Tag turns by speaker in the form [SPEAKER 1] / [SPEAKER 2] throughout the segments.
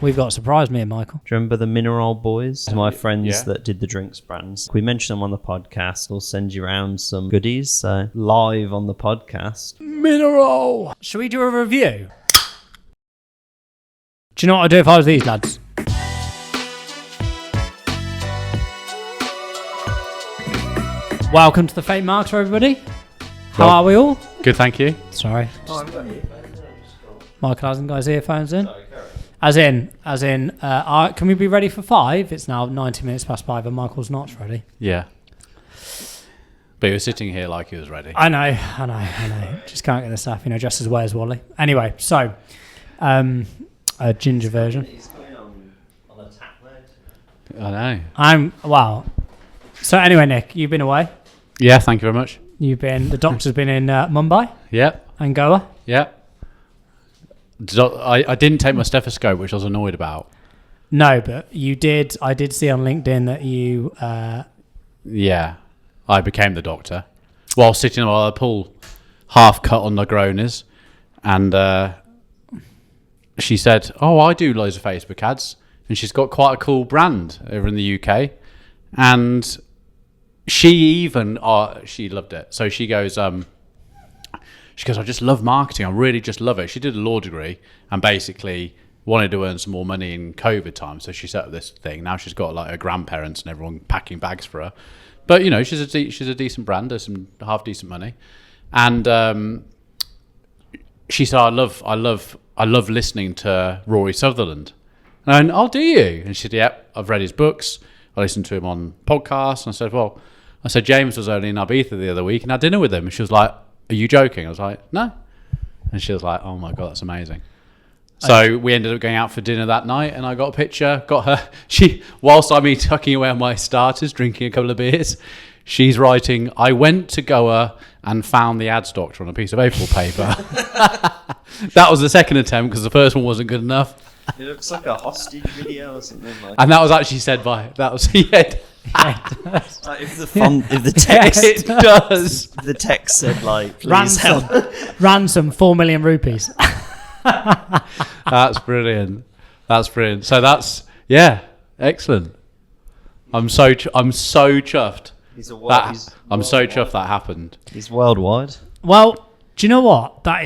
[SPEAKER 1] We've got a surprise, me and Michael.
[SPEAKER 2] Do you remember the Minerol boys? My friends that did the drinks brands. We mentioned them on the podcast. We'll send you around some goodies. So live on the podcast.
[SPEAKER 1] Minerol! Shall we do a review? Do you know what I'd do if I was these lads? Welcome to the Fake Marks, everybody. How are we all?
[SPEAKER 3] Good, thank you.
[SPEAKER 1] Sorry. Michael hasn't got his earphones in. As in, can we be ready for 5? It's now 90 minutes past 5 and Michael's not ready.
[SPEAKER 3] Yeah. But he was sitting here like he was ready.
[SPEAKER 1] I know. Just can't get this up, just as well as Wally. Anyway, so, a ginger version.
[SPEAKER 2] He's going on a tap mode.
[SPEAKER 3] I know.
[SPEAKER 1] Wow. So anyway, Nick, you've been away.
[SPEAKER 3] Yeah, thank you very much.
[SPEAKER 1] The doctor's been in Mumbai.
[SPEAKER 3] Yeah.
[SPEAKER 1] And Goa.
[SPEAKER 3] Yeah. I didn't take my stethoscope, which I was annoyed about.
[SPEAKER 1] No, but you did. I did see on LinkedIn that you...
[SPEAKER 3] Yeah. I became the doctor while sitting by the pool, half cut on the groaners. And she said, I do loads of Facebook ads. And she's got quite a cool brand over in the UK. And she loved it. So she goes... She goes, I just love marketing. I really just love it. She did a law degree and basically wanted to earn some more money in COVID time. So she set up this thing. Now she's got like her grandparents and everyone packing bags for her. But, she's a decent brand. There's some half decent money. And she said, I love listening to Rory Sutherland. And I went, oh, do you? And she said, yep, I've read his books. I listened to him on podcasts. And I said, James was only in Ibiza the other week and had dinner with him. And she was like, are you joking? I was like, no. And she was like, oh my God, that's amazing. So we ended up going out for dinner that night and I got a picture, got her. Whilst I'm tucking away on my starters, drinking a couple of beers, she's writing, I went to Goa and found the ads doctor on a piece of A4 paper. That was the second attempt because the first one wasn't good enough.
[SPEAKER 2] It looks like a hostage video or something like that.
[SPEAKER 3] And that was actually said by,
[SPEAKER 2] if the text
[SPEAKER 3] it does.
[SPEAKER 2] If the text said like please help.
[SPEAKER 1] Ransom 4 million rupees.
[SPEAKER 3] That's brilliant. So that's excellent. I'm so chuffed. I'm so chuffed that happened.
[SPEAKER 2] He's worldwide.
[SPEAKER 1] Well, do you know what? What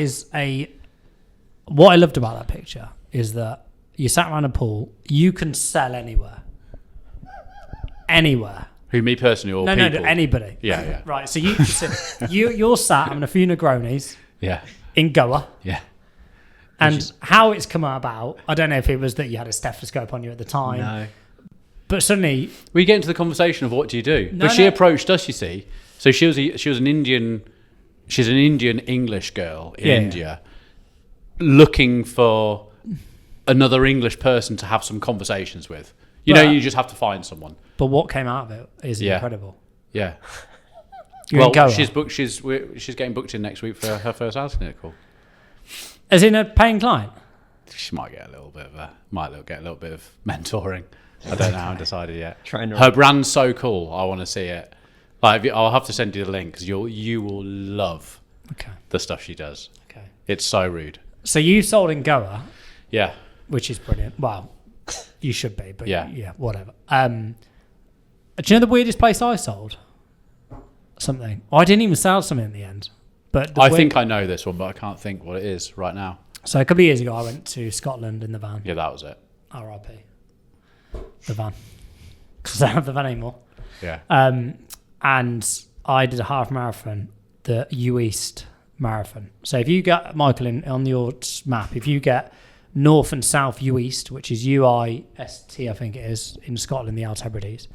[SPEAKER 1] I loved about that picture is that you sat around a pool. You can sell anywhere.
[SPEAKER 3] Who, me personally, or people?
[SPEAKER 1] No, anybody.
[SPEAKER 3] Yeah.
[SPEAKER 1] Right, so you're sat having a few Negronis.
[SPEAKER 3] Yeah.
[SPEAKER 1] In Goa.
[SPEAKER 3] Yeah.
[SPEAKER 1] And how it's come about, I don't know if it was that you had a stethoscope on you at the time.
[SPEAKER 3] No.
[SPEAKER 1] But suddenly...
[SPEAKER 3] We get into the conversation of what do you do? She approached us, you see. So she was an Indian... She's an Indian English girl in India looking for another English person to have some conversations with. You just have to find someone.
[SPEAKER 1] But what came out of it is incredible.
[SPEAKER 3] Yeah. She's booked. She's getting booked in next week for her first house clinical.
[SPEAKER 1] As in a paying client?
[SPEAKER 3] She might get a little bit of mentoring. I don't know. I haven't decided yet.
[SPEAKER 2] Her
[SPEAKER 3] brand's so cool. I want to see it. I'll have to send you the link because you will love the stuff she does.
[SPEAKER 1] Okay.
[SPEAKER 3] It's so rude.
[SPEAKER 1] So you sold in Goa.
[SPEAKER 3] Yeah.
[SPEAKER 1] Which is brilliant. Well, you should be, but yeah, whatever. Do you know the weirdest place I sold? Something. I didn't even sell something in the end. But
[SPEAKER 3] I think I know this one, but I can't think what it is right now.
[SPEAKER 1] So a couple of years ago, I went to Scotland in the van.
[SPEAKER 3] Yeah, that was it.
[SPEAKER 1] R.I.P. The van. Because I don't have the van anymore.
[SPEAKER 3] Yeah.
[SPEAKER 1] And I did a half marathon, the U-East marathon. So if you get, Michael, on your map, if you get North and South U-East, which is UIST, I think it is, in Scotland, the Outer Hebrides.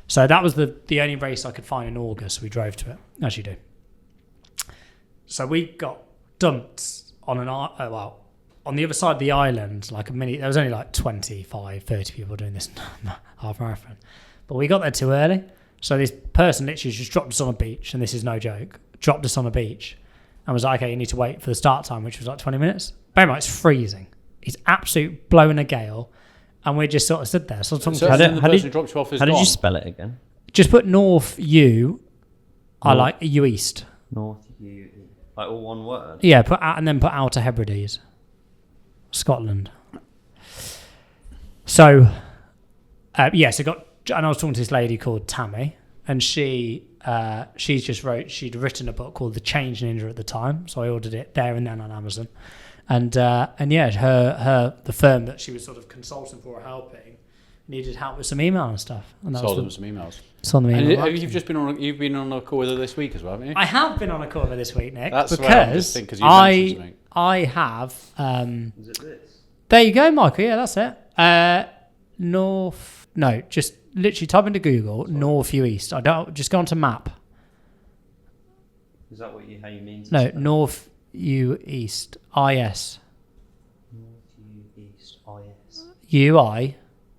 [SPEAKER 1] So that was the only race I could find in August. We drove to it, as you do. So we got dumped on on the other side of the island, there was only 25, 30 people doing this half marathon. But we got there too early. So this person literally just dropped us on a beach, and this is no joke, dropped us on a beach and was like, okay, you need to wait for the start time, which was 20 minutes. Bear in mind, it's freezing. It's absolute blowing a gale. And we just sort of stood there. So
[SPEAKER 3] how did
[SPEAKER 2] you spell it again?
[SPEAKER 1] Just put North U, I like U East.
[SPEAKER 2] North U, like all one word?
[SPEAKER 1] Yeah, put Outer Hebrides. Scotland. So, yes, and I was talking to this lady called Tammy, and she'd written a book called The Change Ninja at the time, so I ordered it there and then on Amazon, and yeah, the firm that she was sort of consulting for or helping needed help with some email and stuff, and
[SPEAKER 3] Sold them some emails.
[SPEAKER 1] Sold them email.
[SPEAKER 3] And you've been on a call with her this week as well, haven't you?
[SPEAKER 1] I have been on a call with her this week, Nick,
[SPEAKER 3] That's
[SPEAKER 1] because
[SPEAKER 3] you mentioned something.
[SPEAKER 1] I have.
[SPEAKER 2] Is it this?
[SPEAKER 1] There you go, Michael. Yeah, that's it. Just literally type into Google North U East. Just go onto map.
[SPEAKER 2] Is that how you mean?
[SPEAKER 1] No, North U East IS.
[SPEAKER 2] North U East IS.
[SPEAKER 1] UI.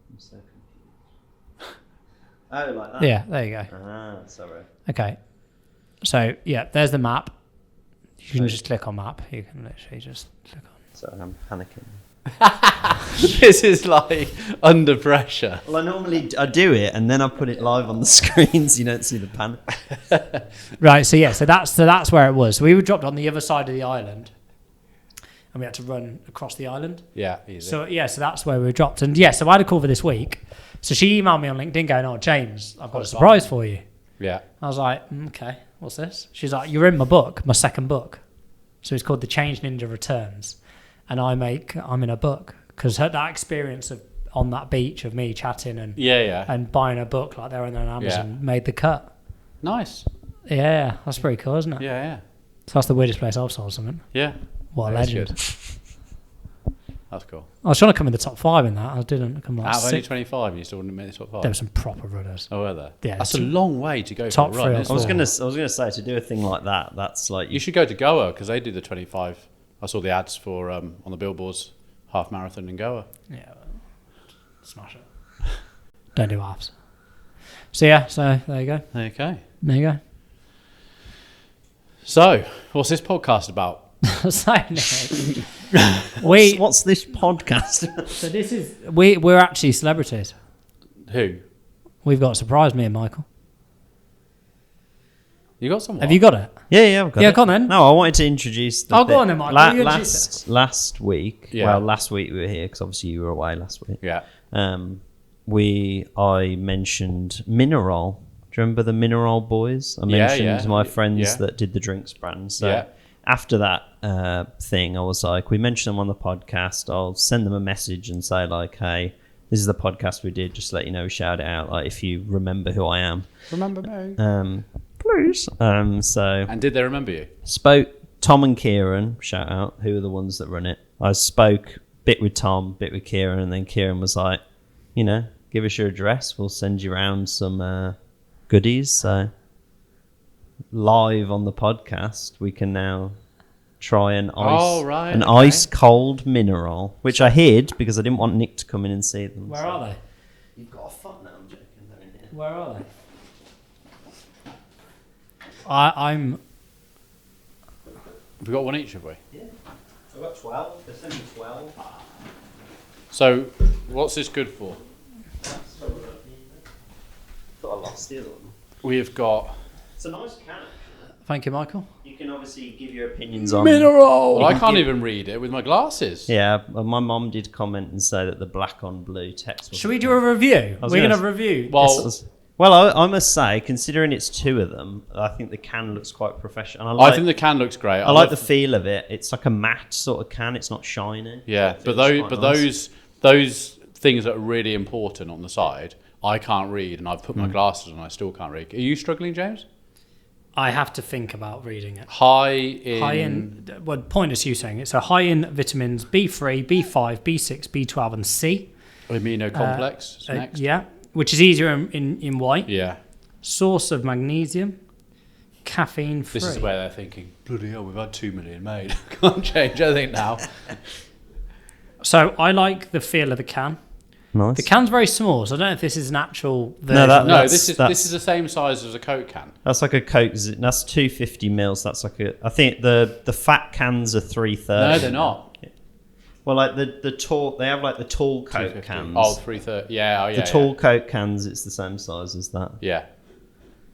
[SPEAKER 2] I'm so confused. Oh, like that.
[SPEAKER 1] Yeah, there you go.
[SPEAKER 2] Sorry.
[SPEAKER 1] Okay. So yeah, there's the map. You can just click on map. You can literally just click on.
[SPEAKER 2] Sorry, I'm panicking.
[SPEAKER 3] This is like under pressure.
[SPEAKER 2] Well, I normally do it and then I put it live on the screen so you don't see the panic.
[SPEAKER 1] Right. So yeah. So that's where it was. So we were dropped on the other side of the island, and we had to run across the island.
[SPEAKER 3] Yeah. Easy.
[SPEAKER 1] So yeah. So that's where we were dropped. And yeah. So I had a call for this week. So she emailed me on LinkedIn going, "Oh, James, I've got a surprise for you."
[SPEAKER 3] Yeah.
[SPEAKER 1] I was like, "Okay, what's this?" She's like, "You're in my book, my second book. So it's called The Change Ninja Returns." And I'm in a book because that experience on that beach of me chatting and buying a book like there and then on Amazon made the cut.
[SPEAKER 3] Nice.
[SPEAKER 1] Yeah, that's pretty cool, isn't it?
[SPEAKER 3] Yeah.
[SPEAKER 1] So that's the weirdest place I've sold something.
[SPEAKER 3] Yeah.
[SPEAKER 1] What a legend.
[SPEAKER 3] That's cool.
[SPEAKER 1] I was trying to come in the top 5 in that. I didn't come like
[SPEAKER 3] Out of only
[SPEAKER 1] 6.
[SPEAKER 3] 25, you still wouldn't make the top 5.
[SPEAKER 1] There were some proper runners.
[SPEAKER 3] Oh, were there?
[SPEAKER 1] Yeah,
[SPEAKER 3] that's a long way to go
[SPEAKER 1] top
[SPEAKER 3] for a run.
[SPEAKER 1] 3 or 4.
[SPEAKER 2] I was gonna say, to do a thing like that, that's like
[SPEAKER 3] you should go to Goa because they do the 25. I saw the ads for on the billboards half marathon in Goa.
[SPEAKER 1] Yeah, smash it. Don't do halves. So yeah, so there you go.
[SPEAKER 3] Okay.
[SPEAKER 1] There you go.
[SPEAKER 3] So, what's this podcast about?
[SPEAKER 1] So Nick,
[SPEAKER 2] what's this podcast?
[SPEAKER 1] So this is we're actually celebrities.
[SPEAKER 3] Who?
[SPEAKER 1] We've got a surprise, me and Michael.
[SPEAKER 3] You got someone?
[SPEAKER 1] Have you got it?
[SPEAKER 2] Yeah, I've got it.
[SPEAKER 1] Yeah, go on then.
[SPEAKER 2] No, I wanted to introduce the
[SPEAKER 1] go on then, Michael.
[SPEAKER 2] last week.
[SPEAKER 3] Yeah.
[SPEAKER 2] Well, last week we were here because obviously you were away last week.
[SPEAKER 3] Yeah.
[SPEAKER 2] I mentioned Minerol. Do you remember the Minerol boys? I mentioned my friends that did the drinks brand. So after that thing, I was like, we mentioned them on the podcast. I'll send them a message and say like, hey, this is the podcast we did. Just to let you know, shout it out. Like if you remember who I am.
[SPEAKER 3] Remember me.
[SPEAKER 2] Please.
[SPEAKER 3] And did they remember you?
[SPEAKER 2] Spoke Tom and Kieren, shout out, who are the ones that run it. I spoke bit with Tom, bit with Kieren, and then Kieren was like, give us your address, we'll send you around some goodies. So live on the podcast, we can now try an ice cold Mineral, which I hid because I didn't want Nick to come in and see them.
[SPEAKER 1] Where are they?
[SPEAKER 2] You've got a fuck now, I'm joking. They're in here.
[SPEAKER 1] Where are they? I'm.
[SPEAKER 3] Have we got one each, have we?
[SPEAKER 2] Yeah. I've got 12. They sent me 12.
[SPEAKER 3] So, what's this good for?
[SPEAKER 2] Thought I lost the other one.
[SPEAKER 3] We've got...
[SPEAKER 2] It's a nice can.
[SPEAKER 1] Thank you, Michael.
[SPEAKER 2] You can obviously give your opinions on...
[SPEAKER 1] Mineral!
[SPEAKER 3] Well, I can't even read it with my glasses.
[SPEAKER 2] Yeah, my mum did comment and say that the black on blue text was...
[SPEAKER 1] Should we do a review? We're going to review.
[SPEAKER 2] Well, I must say, considering it's 2 of them, I think the can looks quite professional.
[SPEAKER 3] I think the can looks great.
[SPEAKER 2] I like the feel of it. It's like a matte sort of can. It's not shiny.
[SPEAKER 3] Yeah, but those things that are really important on the side, I can't read, and I've put my glasses on and I still can't read. Are you struggling, James?
[SPEAKER 1] I have to think about reading it.
[SPEAKER 3] High in...
[SPEAKER 1] Well, point is you saying it. So high in vitamins B3, B5, B6, B12 and C.
[SPEAKER 3] Amino complex next.
[SPEAKER 1] Yeah, which is easier in white.
[SPEAKER 3] Yeah.
[SPEAKER 1] Source of magnesium. Caffeine free.
[SPEAKER 3] This is where they're thinking, bloody hell, we've had 2 million made. Can't change anything now.
[SPEAKER 1] So I like the feel of the can.
[SPEAKER 2] Nice.
[SPEAKER 1] The can's very small, so I don't know if this is an actual version.
[SPEAKER 3] This is the same size as a Coke can.
[SPEAKER 2] That's like a Coke. That's 250 mils. That's like a. I think the fat cans are 330.
[SPEAKER 3] No, they're not.
[SPEAKER 2] Well, like the tall, they have like the tall Coke cans.
[SPEAKER 3] Oh, 330. Yeah,
[SPEAKER 2] the tall Coke cans. It's the same size as that.
[SPEAKER 3] Yeah.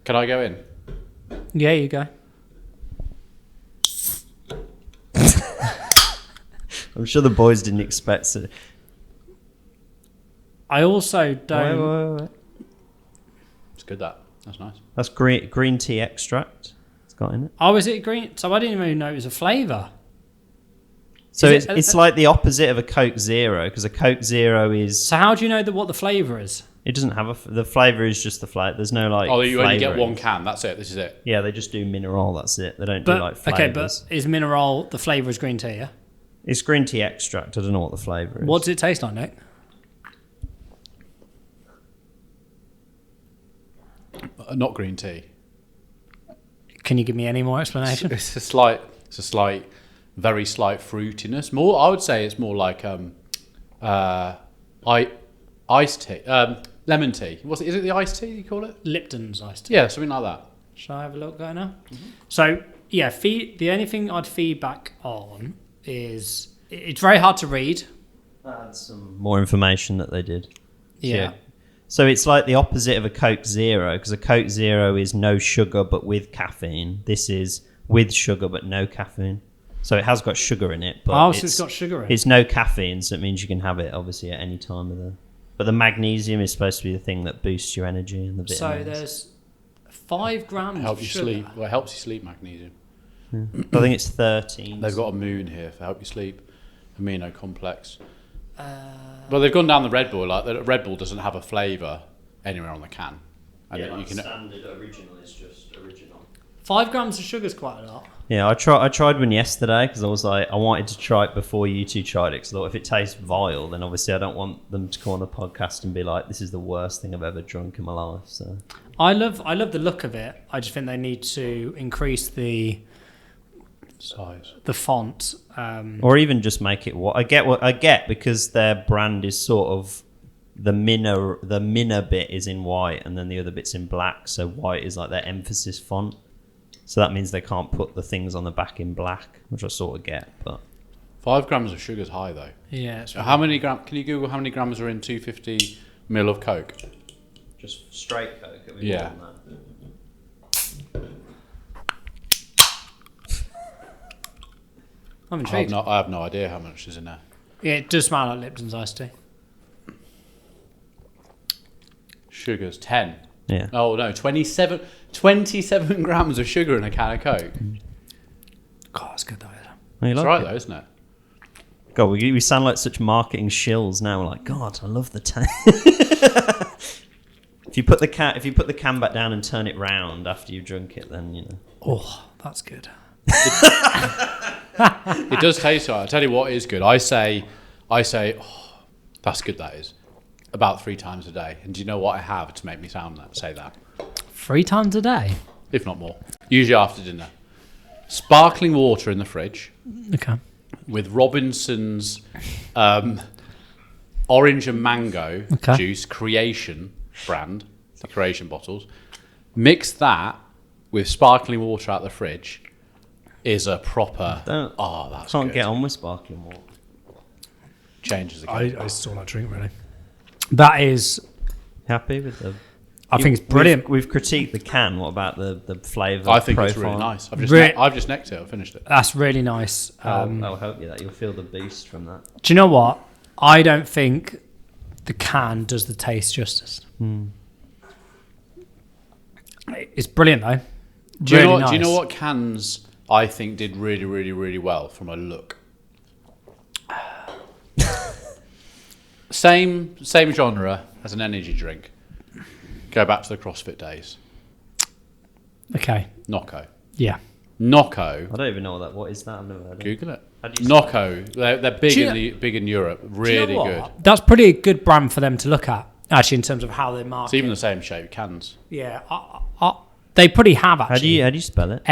[SPEAKER 3] Can I go in?
[SPEAKER 1] Yeah, you go.
[SPEAKER 2] I'm sure the boys didn't expect it.
[SPEAKER 1] I also don't.
[SPEAKER 2] Wait.
[SPEAKER 3] It's good. That's nice.
[SPEAKER 2] That's green tea extract. It's got in it.
[SPEAKER 1] Oh, is it green? So I didn't even know it was a flavour.
[SPEAKER 2] So it's like the opposite of a Coke Zero, because a Coke Zero is.
[SPEAKER 1] So how do you know what the flavour is?
[SPEAKER 2] It doesn't have the flavour is just the flavour. There's no like.
[SPEAKER 3] Oh, you only get
[SPEAKER 2] flavouring.
[SPEAKER 3] one can. That's it. This is it.
[SPEAKER 2] Yeah, they just do Minerol. That's it. They don't do like flavours.
[SPEAKER 1] Okay, but is Minerol the flavour is green tea? Yeah.
[SPEAKER 2] It's green tea extract. I don't know what the flavour is.
[SPEAKER 1] What does it taste like, Nick?
[SPEAKER 3] Not green tea.
[SPEAKER 1] Can you give me any more explanation?
[SPEAKER 3] It's a slight, very slight fruitiness. More, I would say it's more like iced tea, lemon tea. Is it the iced tea you call it?
[SPEAKER 1] Lipton's iced tea.
[SPEAKER 3] Yeah, something like that.
[SPEAKER 1] Shall I have a look there now? Mm-hmm. So yeah, the only thing I'd feedback on is it's very hard to read.
[SPEAKER 2] Add some more information that they did.
[SPEAKER 1] Yeah.
[SPEAKER 2] So it's like the opposite of a Coke Zero, because a Coke Zero is no sugar but with caffeine. This is with sugar but no caffeine. So it has got sugar in it, but
[SPEAKER 1] so it's got sugar in it.
[SPEAKER 2] It's no caffeine, so it means you can have it obviously at any time of the. But the magnesium is supposed to be the thing that boosts your energy and the vitamins.
[SPEAKER 1] So there's 5 grams
[SPEAKER 3] Helps
[SPEAKER 1] of
[SPEAKER 3] you
[SPEAKER 1] sugar.
[SPEAKER 3] sleep. Well, it helps you sleep. Magnesium.
[SPEAKER 2] I think it's 13.
[SPEAKER 3] They've got a moon here for help you sleep. Amino complex. Well, they've gone down the Red Bull. Like the Red Bull doesn't have a flavour anywhere on the can. And
[SPEAKER 2] Yeah,
[SPEAKER 3] you can.
[SPEAKER 2] standard original is just original.
[SPEAKER 1] 5 grams of sugar is quite a lot.
[SPEAKER 2] Yeah, I tried one yesterday because I was like, I wanted to try it before you two tried it, because I thought if it tastes vile, then obviously I don't want them to come on the podcast and be like, this is the worst thing I've ever drunk in my life. So
[SPEAKER 1] I love the look of it. I just think they need to increase the
[SPEAKER 3] Size.
[SPEAKER 1] the font.
[SPEAKER 2] or even just make it what I get because their brand is sort of the Minna bit is in white and then the other bit's in black, so white is like their emphasis font. So that means they can't put the things on the back in black, which I sort of get. But
[SPEAKER 3] 5 grams of sugar is high though.
[SPEAKER 1] Yeah. It's
[SPEAKER 3] How many gram? Can you Google how many grams are in 250 ml of Coke?
[SPEAKER 2] just straight Coke.
[SPEAKER 3] Yeah.
[SPEAKER 1] I'm intrigued.
[SPEAKER 3] I have no idea how much is in there.
[SPEAKER 1] Yeah, it does smell like Lipton's iced tea.
[SPEAKER 3] Sugar's 10.
[SPEAKER 2] Yeah.
[SPEAKER 3] Oh no, 27 grams of sugar in a can of Coke.
[SPEAKER 1] God, that's good though.
[SPEAKER 2] You
[SPEAKER 3] It's
[SPEAKER 2] like
[SPEAKER 3] right
[SPEAKER 2] it?
[SPEAKER 3] though, isn't it?
[SPEAKER 2] God, we sound like such marketing shills now. We're like, God, I love the taste. If you put the can back down and turn it round after you've drunk it, then you know.
[SPEAKER 1] Oh, that's good.
[SPEAKER 3] It does taste right. I tell you what is good. I say, oh, that's good. That is about 3 times a day. And do you know what I have to make me say that?
[SPEAKER 1] 3 times a day?
[SPEAKER 3] If not more. Usually after dinner. Sparkling water in the fridge
[SPEAKER 1] Okay.
[SPEAKER 3] with Robinson's orange and mango juice, Creation brand, the Creation bottles. Mix that with sparkling water out the fridge is a proper... that's
[SPEAKER 2] Can't
[SPEAKER 3] good.
[SPEAKER 2] get on with sparkling water.
[SPEAKER 3] Changes the game.
[SPEAKER 1] I still like drink really. That is,
[SPEAKER 2] Happy with the...
[SPEAKER 1] I think it's brilliant.
[SPEAKER 2] We've critiqued the can. What about the flavour?
[SPEAKER 3] I think
[SPEAKER 2] profile?
[SPEAKER 3] it's really nice. I've just necked it. I've finished it.
[SPEAKER 1] That's really nice.
[SPEAKER 2] I'll help you that. You'll feel the boost from that.
[SPEAKER 1] Do you know what? I don't think the can does the taste justice. It's brilliant though.
[SPEAKER 3] Do you,
[SPEAKER 1] Really
[SPEAKER 3] know, do you
[SPEAKER 1] nice.
[SPEAKER 3] know what cans I think did really, really, really well from a look? Same genre as an energy drink. Go back to the CrossFit days.
[SPEAKER 1] Okay.
[SPEAKER 3] Nocco.
[SPEAKER 1] Yeah.
[SPEAKER 3] Nocco.
[SPEAKER 2] I don't even know what is that. I've never heard of it.
[SPEAKER 3] Google it.
[SPEAKER 2] How do you spell
[SPEAKER 3] Nocco. They're big
[SPEAKER 1] Do you
[SPEAKER 3] big in Europe.
[SPEAKER 1] Do
[SPEAKER 3] Really
[SPEAKER 1] you know
[SPEAKER 3] good.
[SPEAKER 1] what? That's pretty good brand for them to look at, actually, in terms of how they market.
[SPEAKER 3] It's even the same shape
[SPEAKER 1] Yeah.
[SPEAKER 3] cans.
[SPEAKER 1] They pretty have actually.
[SPEAKER 2] How do you spell it?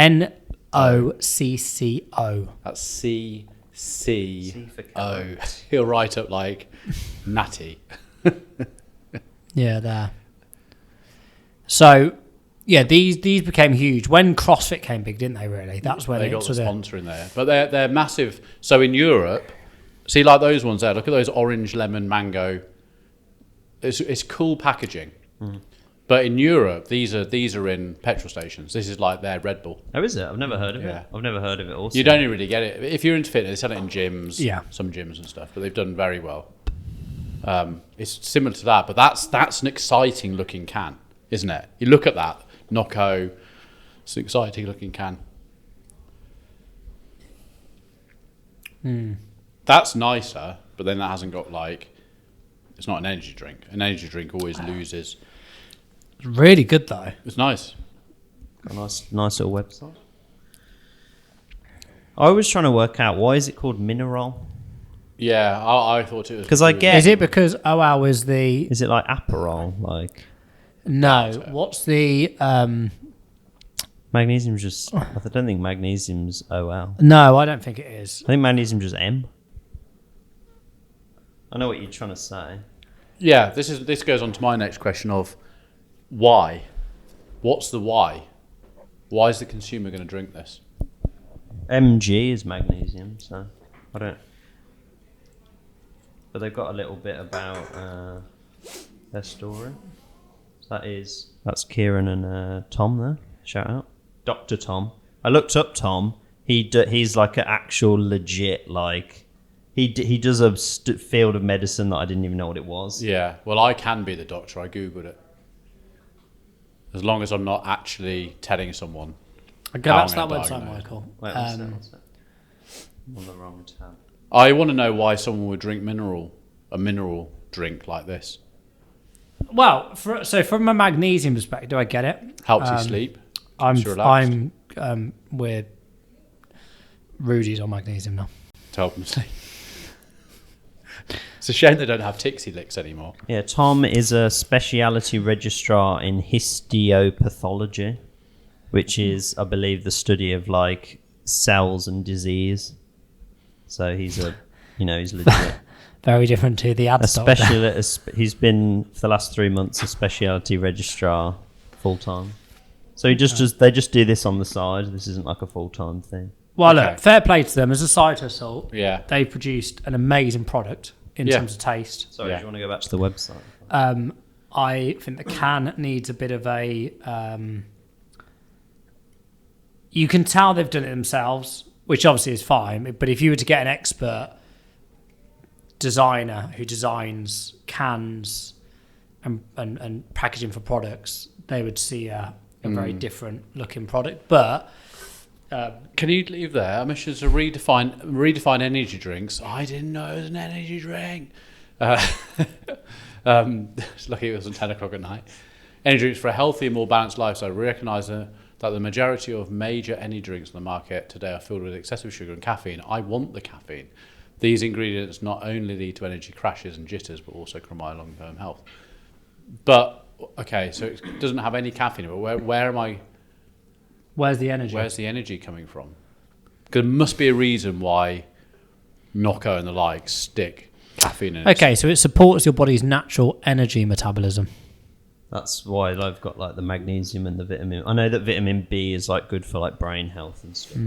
[SPEAKER 1] NOCCO.
[SPEAKER 3] That's C
[SPEAKER 2] for
[SPEAKER 3] O. He'll write up like Natty.
[SPEAKER 1] Yeah, there. So, yeah, these became huge when CrossFit came big, didn't they? Really, that's where
[SPEAKER 3] They got the
[SPEAKER 1] sort of-
[SPEAKER 3] sponsor in there, but they're massive. So in Europe, see like those ones there. Look at those orange, lemon, mango. It's cool packaging. But in Europe, these are in petrol stations. This is like their Red Bull.
[SPEAKER 2] Oh, is it? I've never heard of
[SPEAKER 3] Yeah.
[SPEAKER 2] it. I've never heard of it. Also,
[SPEAKER 3] You don't really get it if you're into fitness. They sell it in gyms,
[SPEAKER 1] Yeah.
[SPEAKER 3] some gyms and stuff. But they've done very well. It's similar to that, but that's an exciting looking can, isn't it? You look at that Nocco, it's an exciting looking can. That's nicer, but then that hasn't got it's not an energy drink. An energy drink always loses.
[SPEAKER 1] It's really good though.
[SPEAKER 3] It's nice.
[SPEAKER 2] Got a nice little website. I was trying to work out, why is it called Minerol?
[SPEAKER 3] Yeah, I thought it was.
[SPEAKER 2] Because I get...
[SPEAKER 1] Is it because OL is the...
[SPEAKER 2] Is it like Aperol?
[SPEAKER 1] No. What's the...
[SPEAKER 2] Magnesium's just... I don't think magnesium's OL.
[SPEAKER 1] No, I don't think it is.
[SPEAKER 2] I think magnesium's just M. I know what you're trying to say.
[SPEAKER 3] Yeah, this goes on to my next question of why? What's the why? Why is the consumer going to drink this?
[SPEAKER 2] Mg is magnesium, so I don't... But they've got a little bit about their story. So that's Kieren and Tom there. Shout out. Dr. Tom. I looked up Tom. He's like an actual legit, he does a field of medicine that I didn't even know what it was.
[SPEAKER 3] Yeah, well, I can be the doctor. I Googled it. As long as I'm not actually telling someone.
[SPEAKER 1] Go back to that website, Michael.
[SPEAKER 2] Wait, what's that? I'm on the wrong tab.
[SPEAKER 3] I want to know why someone would drink a mineral drink like this.
[SPEAKER 1] Well, so from a magnesium perspective, I get it.
[SPEAKER 3] Helps you sleep.
[SPEAKER 1] I'm with Rudy's on magnesium now.
[SPEAKER 3] To help them sleep. It's a shame they don't have Tixie Licks anymore.
[SPEAKER 2] Yeah, Tom is a specialty registrar in histopathology, which is, I believe, the study of cells and disease. So he's legit.
[SPEAKER 1] Very different to the ad stock.
[SPEAKER 2] He's been for the last 3 months a specialty registrar full time. So they just do this on the side. This isn't like a full time thing.
[SPEAKER 1] Well, look, fair play to them as a side hustle.
[SPEAKER 3] Yeah,
[SPEAKER 1] they produced an amazing product in terms of taste.
[SPEAKER 2] Sorry, do you want to go back to the website?
[SPEAKER 1] I think the can needs a bit of a... you can tell they've done it themselves, which obviously is fine. But if you were to get an expert designer who designs cans and packaging for products, they would see a very different looking product. But...
[SPEAKER 3] can you leave there? I'm sure to redefine energy drinks. I didn't know it was an energy drink. It's lucky it wasn't 10 o'clock at night. Energy drinks for a healthy and more balanced lifestyle. We recognise that the majority of major energy drinks on the market today are filled with excessive sugar and caffeine. I want the caffeine. These ingredients not only lead to energy crashes and jitters, but also compromise long-term health. But, okay, so it doesn't have any caffeine. But where am I...
[SPEAKER 1] Where's the energy?
[SPEAKER 3] Where's the energy coming from? Because there must be a reason why Nocco and the like stick caffeine in it.
[SPEAKER 1] Okay, so it supports your body's natural energy metabolism.
[SPEAKER 2] That's why I've got the magnesium and the vitamin. I know that vitamin B is good for brain health and stuff.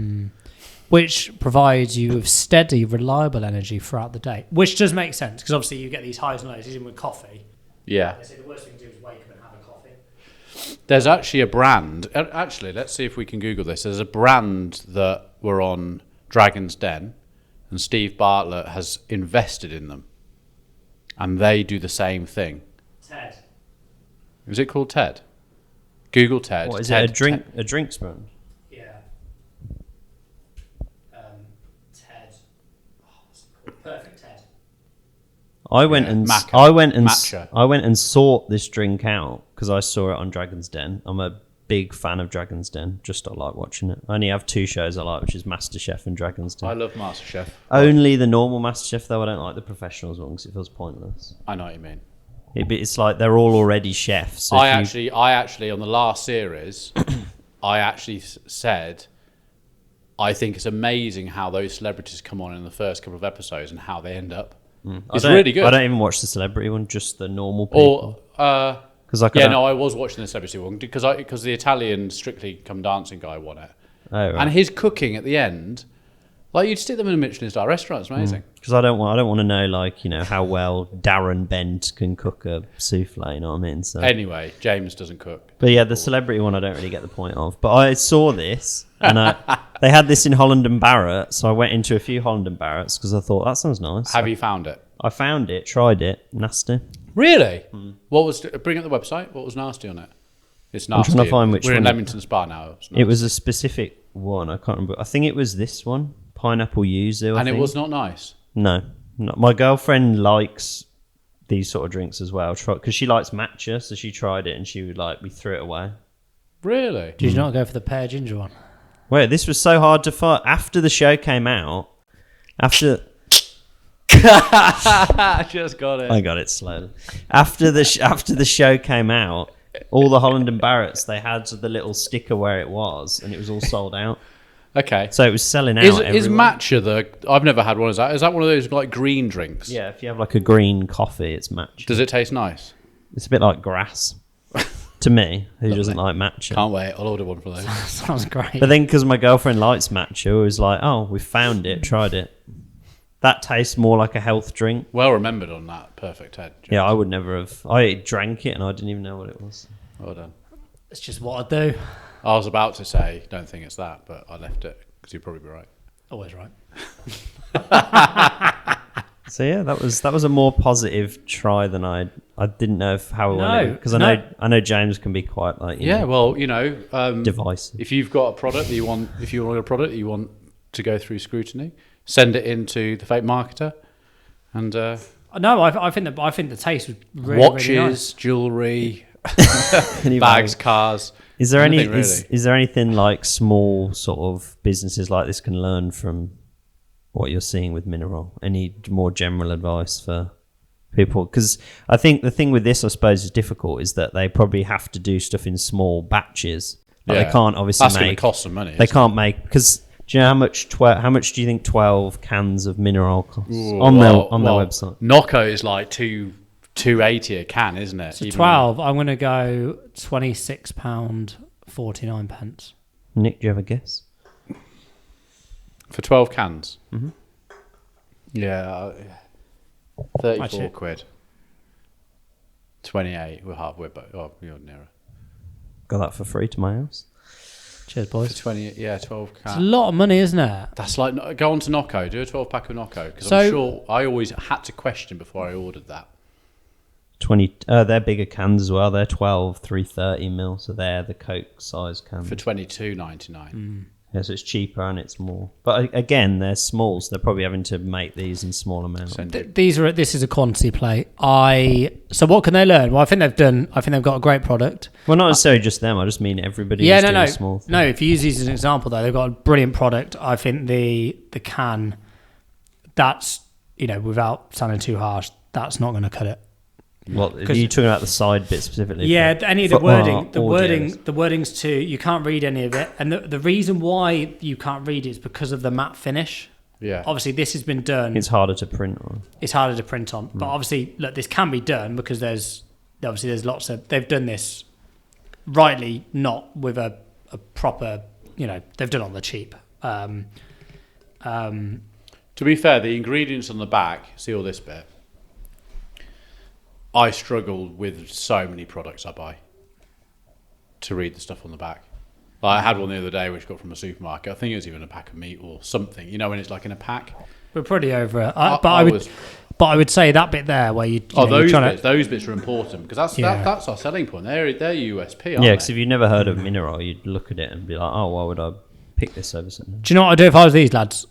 [SPEAKER 1] Which provides you with steady, reliable energy throughout the day. Which does make sense, because obviously you get these highs and lows, even with coffee.
[SPEAKER 3] Yeah.
[SPEAKER 1] They say the worst thing to do is wake up and have a coffee.
[SPEAKER 3] There's actually a brand. Actually, let's see if we can Google this. There's a brand that were on Dragon's Den, and Steve Bartlett has invested in them, and they do the same thing.
[SPEAKER 1] Ted.
[SPEAKER 3] Is it called Ted? Google Ted.
[SPEAKER 2] What is
[SPEAKER 3] Ted,
[SPEAKER 2] it? A drinks brand?
[SPEAKER 1] Yeah. Ted. Oh, what's it called? Perfect Ted.
[SPEAKER 2] I went and sought this drink out because I saw it on Dragon's Den. I'm a big fan of Dragon's Den. Just I like watching it. I only have 2 shows I like, which is MasterChef and Dragon's Den.
[SPEAKER 3] I love MasterChef.
[SPEAKER 2] Only the normal MasterChef though. I don't like the professionals one because it feels pointless.
[SPEAKER 3] I know what you mean.
[SPEAKER 2] It's like they're all already chefs. So
[SPEAKER 3] I actually on the last series, I actually said, I think it's amazing how those celebrities come on in the first couple of episodes and how they end up. It's really good.
[SPEAKER 2] I don't even watch the celebrity one, just the normal people.
[SPEAKER 3] I was watching the celebrity one because the Italian Strictly Come Dancing guy won it.
[SPEAKER 2] Oh, right.
[SPEAKER 3] And his cooking at the end, you'd stick them in a Michelin-star restaurant. It's amazing.
[SPEAKER 2] Because I don't want to know how well Darren Bent can cook a souffle. You know what I mean? So
[SPEAKER 3] anyway, James doesn't cook.
[SPEAKER 2] But yeah, the celebrity one I don't really get the point of. But I saw this and They had this in Holland and Barrett, so I went into a few Holland and Barretts because I thought that sounds nice.
[SPEAKER 3] Have you found it?
[SPEAKER 2] I found it, tried it, nasty.
[SPEAKER 3] Really? What was? Bring up the website. What was nasty on it? It's nasty.
[SPEAKER 2] I'm trying to find which
[SPEAKER 3] We're in
[SPEAKER 2] one.
[SPEAKER 3] Leamington Spa now.
[SPEAKER 2] It was a specific one. I can't remember. I think it was this one, pineapple yuzu.
[SPEAKER 3] And it was not nice.
[SPEAKER 2] No, my girlfriend likes these sort of drinks as well because she likes matcha, so she tried it and she would we threw it away.
[SPEAKER 3] Really?
[SPEAKER 1] Did you not go for the pear ginger one?
[SPEAKER 2] Wait, this was so hard to find. After the show came out,
[SPEAKER 3] I just got it.
[SPEAKER 2] I got it slowly. After the show came out, all the Holland and Barretts, they had the little sticker where it was, and it was all sold out.
[SPEAKER 3] Okay.
[SPEAKER 2] So it was selling out.
[SPEAKER 3] Is matcha I've never had one of that. Is that one of those like green drinks?
[SPEAKER 2] Yeah, if you have a green coffee, it's matcha.
[SPEAKER 3] Does it taste nice?
[SPEAKER 2] It's a bit like grass. To me, who doesn't like matcha.
[SPEAKER 3] Can't wait. I'll order one for those.
[SPEAKER 1] Sounds great.
[SPEAKER 2] But then because my girlfriend likes matcha, it was like, oh, we found it, tried it. That tastes more like a health drink.
[SPEAKER 3] Well remembered on that. Perfect head. James.
[SPEAKER 2] Yeah, I would never have. I drank it and I didn't even know what it was.
[SPEAKER 3] Well done.
[SPEAKER 1] It's just what I do.
[SPEAKER 3] I was about to say, don't think it's that, but I left it because you'd probably be right.
[SPEAKER 1] Always right.
[SPEAKER 2] So yeah, that was a more positive try than I didn't know how it went because I know James can be quite divisive.
[SPEAKER 3] If you've got a product that you want, if you want a product that you want to go through scrutiny, send it into the fake marketer, and
[SPEAKER 1] no, I think the taste was really
[SPEAKER 3] watches,
[SPEAKER 1] really nice.
[SPEAKER 3] Jewelry, bags, cars.
[SPEAKER 2] Is there is there anything like small sort of businesses like this can learn from what you're seeing with Minerol? Any more general advice for people? Because I think the thing with this, I suppose, is difficult is that they probably have to do stuff in small batches. They can't obviously
[SPEAKER 3] That's going to cost some money.
[SPEAKER 2] They can't make because do you know how much do you think 12 cans of Minerol cost on their website?
[SPEAKER 3] Nocco is like $2.80 a can, isn't it?
[SPEAKER 1] So 12. I'm going to go £26.49.
[SPEAKER 2] Nick, do you have a guess?
[SPEAKER 3] For 12 cans?
[SPEAKER 2] Mm-hmm.
[SPEAKER 3] Yeah. 34 quid. 28. We're halfway, but you're nearer.
[SPEAKER 2] Got that for free to my house.
[SPEAKER 1] Cheers, boys.
[SPEAKER 3] For 12 cans.
[SPEAKER 1] It's a lot of money, isn't it?
[SPEAKER 3] That's like, go on to Nocco, do a 12-pack of Nocco, because
[SPEAKER 1] I'm
[SPEAKER 3] sure I always had to question before I ordered that.
[SPEAKER 2] 20. They're bigger cans as well. They're 12, 330 mil. So they're the Coke size cans.
[SPEAKER 3] For $22.99.
[SPEAKER 2] Yeah, so it's cheaper and it's more. But again, they're small, so they're probably having to make these in small amounts.
[SPEAKER 1] This is a quantity play. So what can they learn? Well, I think they've got a great product.
[SPEAKER 2] Well, not necessarily just them. I just mean everybody. Small things.
[SPEAKER 1] No, if you use these as an example, though, they've got a brilliant product. I think the can, that's, without sounding too harsh, that's not going to cut it.
[SPEAKER 2] Well, are you talking about the side bit specifically?
[SPEAKER 1] Yeah, any of the wording, the wording's too. You can't read any of it, and the reason why you can't read it is because of the matte finish.
[SPEAKER 3] Yeah.
[SPEAKER 1] Obviously, this has been done.
[SPEAKER 2] It's harder to print on.
[SPEAKER 1] But obviously, look, this can be done because there's lots of. They've done this rightly, not with a proper. They've done it on the cheap.
[SPEAKER 3] To be fair, the ingredients on the back. See all this bit. I struggle with so many products I buy to read the stuff on the back. I had one the other day which got from a supermarket. I think it was even a pack of meat or something. When it's like in a pack.
[SPEAKER 1] We're pretty over it. But I would say that bit there where
[SPEAKER 3] those bits are important because that's our selling point. They're USP. Aren't
[SPEAKER 2] because if you've never heard of Minerol, you'd look at it and be like, oh, why would I pick this over something?
[SPEAKER 1] Do you know what I'd do if I was these lads?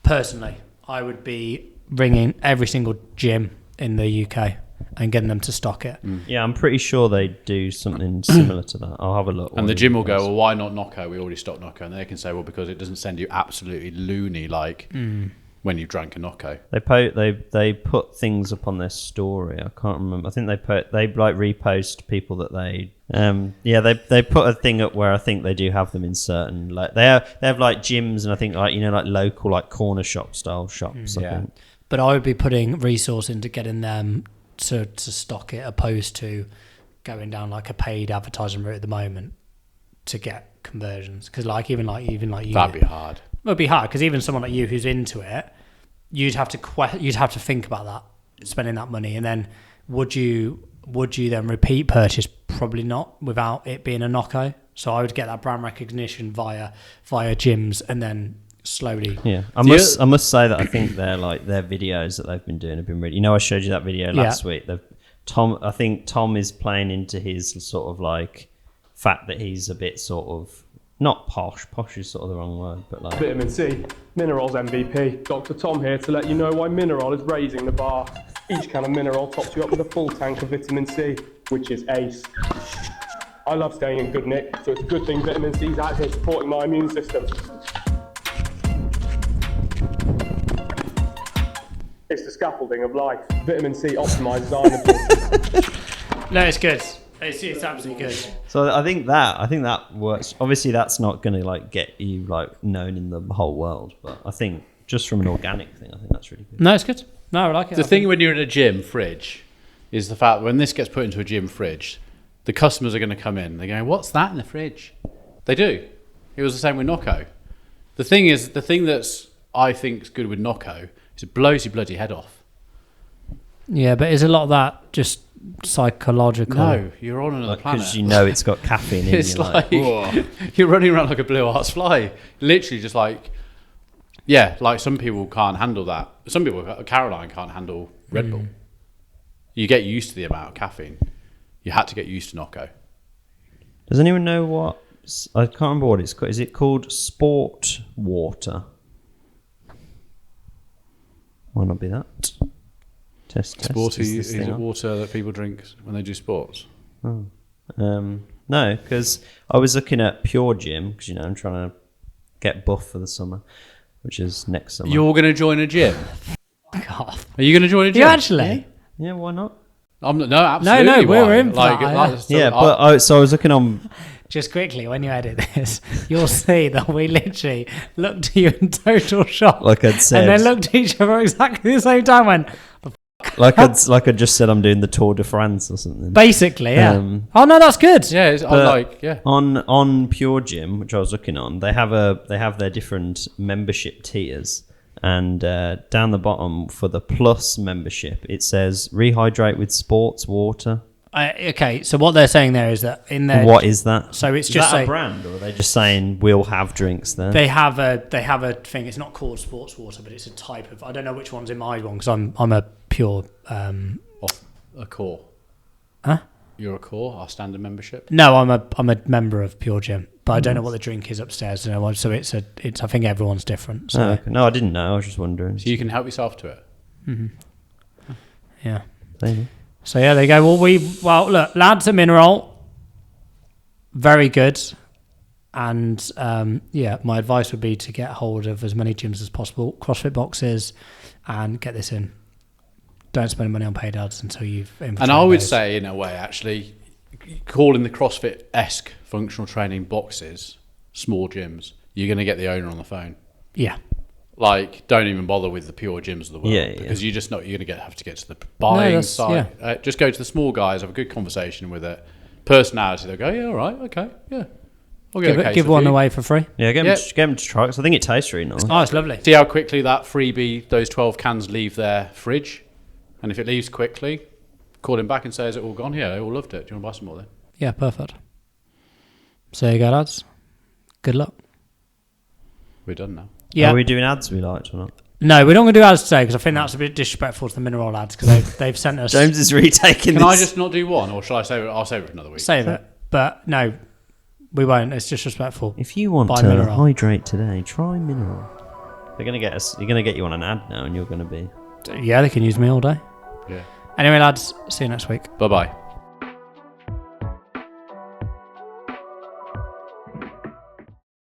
[SPEAKER 1] Personally, I would be ringing every single gym in the UK and getting them to stock it.
[SPEAKER 2] Yeah, I'm pretty sure they do something similar to that. I'll have a look.
[SPEAKER 3] And the gym will go, well, why not Nocco? We already stock Nocco. And they can say, well, because it doesn't send you absolutely loony when you drank a Nocco. They put things up on their story. I can't remember. I think they repost people that they they put a thing up where I think they do have them in certain they have like gyms and I think like local like corner shop style shops. I think.
[SPEAKER 1] But I would be putting resource into getting them to stock it, opposed to going down like a paid advertising route at the moment to get conversions. Because even like you,
[SPEAKER 3] that'd be hard.
[SPEAKER 1] It would be hard because even someone like you who's into it, you'd have to think about that, spending that money, and then would you then repeat purchase? Probably not, without it being a Nocco. So I would get that brand recognition via gyms, and then slowly.
[SPEAKER 2] Yeah, I must say that I think their videos that they've been doing have been really. I showed you that video last week. I think Tom is playing into his sort of like fact that he's a bit sort of not posh. Posh is sort of the wrong word, but like
[SPEAKER 4] vitamin C, Minerol's MVP. Dr. Tom here to let you know why Minerol is raising the bar. Each can of Minerol tops you up with a full tank of vitamin C, which is ace. I love staying in good nick, so it's a good thing vitamin C's out here supporting my immune system. It's the scaffolding of life. Vitamin C optimises iron absorption.
[SPEAKER 1] No, it's good. It's absolutely good.
[SPEAKER 2] So I think that works. Obviously, that's not going to like get you like known in the whole world, but I think just from an organic thing, I think that's really good.
[SPEAKER 1] No, it's good. No, I like it.
[SPEAKER 3] The thing when you're in a gym fridge is the fact when this gets put into a gym fridge, the customers are going to come in. They're going, "What's that in the fridge?" They do. It was the same with Nocco. The thing that's I think is good with Nocco is it blows your bloody head off.
[SPEAKER 1] Yeah, but is a lot of that just psychological?
[SPEAKER 3] No, you're on another planet.
[SPEAKER 2] Because it's got caffeine in
[SPEAKER 3] It's
[SPEAKER 2] you.
[SPEAKER 3] like you're running around like a blue arts fly. Literally just like, yeah, like some people can't handle that. Some people, Caroline can't handle Red Bull. You get used to the amount of caffeine. You had to get used to Nocco.
[SPEAKER 2] Does anyone know what? I can't remember what it's called. Is it called sport water? Might not be that. Test.
[SPEAKER 3] Sporty, is it water that people drink when they do sports?
[SPEAKER 2] Oh. No, because I was looking at Pure Gym, because I'm trying to get buff for the summer, which is next summer.
[SPEAKER 3] You're going to join a gym?
[SPEAKER 1] God.
[SPEAKER 3] Are you going to join a gym?
[SPEAKER 1] You actually?
[SPEAKER 2] Yeah, why not?
[SPEAKER 3] No, absolutely.
[SPEAKER 1] No, we're in for
[SPEAKER 3] like,
[SPEAKER 1] that,
[SPEAKER 2] Yeah, but I was looking on.
[SPEAKER 1] Just quickly, when you edit this, you'll see that we literally looked at you in total shock.
[SPEAKER 2] Like I'd said.
[SPEAKER 1] And then looked at each other exactly the same time and went,
[SPEAKER 2] like I just said, I'm doing the Tour de France or something.
[SPEAKER 1] basically, yeah. Oh, no, that's good.
[SPEAKER 3] Yeah,
[SPEAKER 2] On Pure Gym, which I was looking on, they have their different membership tiers. And down the bottom for the plus membership, it says rehydrate with sports water.
[SPEAKER 1] Okay, so what they're saying there is that in their...
[SPEAKER 2] What is that?
[SPEAKER 1] So it's
[SPEAKER 2] is
[SPEAKER 1] just
[SPEAKER 2] that a brand, or are they just saying we'll have drinks there?
[SPEAKER 1] They have a thing. It's not called sports water, but it's a type of... I don't know which one's in my one because I'm a pure...
[SPEAKER 3] a core.
[SPEAKER 1] Huh?
[SPEAKER 3] You're a core, our standard membership?
[SPEAKER 1] No, I'm a member of Pure Gym, but I don't know what the drink is upstairs. So it's I think everyone's different. So.
[SPEAKER 2] Oh, okay. No, I didn't know. I was just wondering.
[SPEAKER 3] So you can help yourself to it.
[SPEAKER 1] Mm-hmm. Yeah.
[SPEAKER 2] Maybe.
[SPEAKER 1] So yeah, there you go. Well, look, lads at Minerol, very good, and my advice would be to get hold of as many gyms as possible, CrossFit boxes, and get this in. Don't spend money on paid ads until you've.
[SPEAKER 3] And I would say, in a way, actually, calling the CrossFit-esque functional training boxes small gyms, you're going to get the owner on the phone.
[SPEAKER 1] Yeah.
[SPEAKER 3] Like, don't even bother with the pure gyms of the world because you just know you're going to have to get to the buying side. Yeah. Just go to the small guys, have a good conversation with it. Personality, they'll go, yeah, all right, okay, yeah. I'll
[SPEAKER 1] give one away for free.
[SPEAKER 2] Yeah, get them to try it. I think it tastes really nice.
[SPEAKER 1] Oh, it's lovely.
[SPEAKER 3] See how quickly that freebie, those 12 cans leave their fridge. And if it leaves quickly, call him back and say, is it all gone? Yeah, they all loved it. Do you want to buy some more then?
[SPEAKER 1] Yeah, perfect. So there you go, lads. Good luck.
[SPEAKER 3] We're done now.
[SPEAKER 2] Yeah. Are we doing ads we liked or not?
[SPEAKER 1] No, we're not going to do ads today because I think that's a bit disrespectful to the Minerol lads because they've sent us...
[SPEAKER 2] James is retaking
[SPEAKER 3] Can I just not do one or shall I save it? I'll save it for another week.
[SPEAKER 1] Save it. But no, we won't. It's disrespectful.
[SPEAKER 2] If you want to Minerol. Hydrate today, try Minerol. They're going to get us. You're going to get you on an ad now and you're going to be...
[SPEAKER 1] Yeah, they can use me all day.
[SPEAKER 3] Yeah.
[SPEAKER 1] Anyway, lads, see you next week.
[SPEAKER 3] Bye-bye.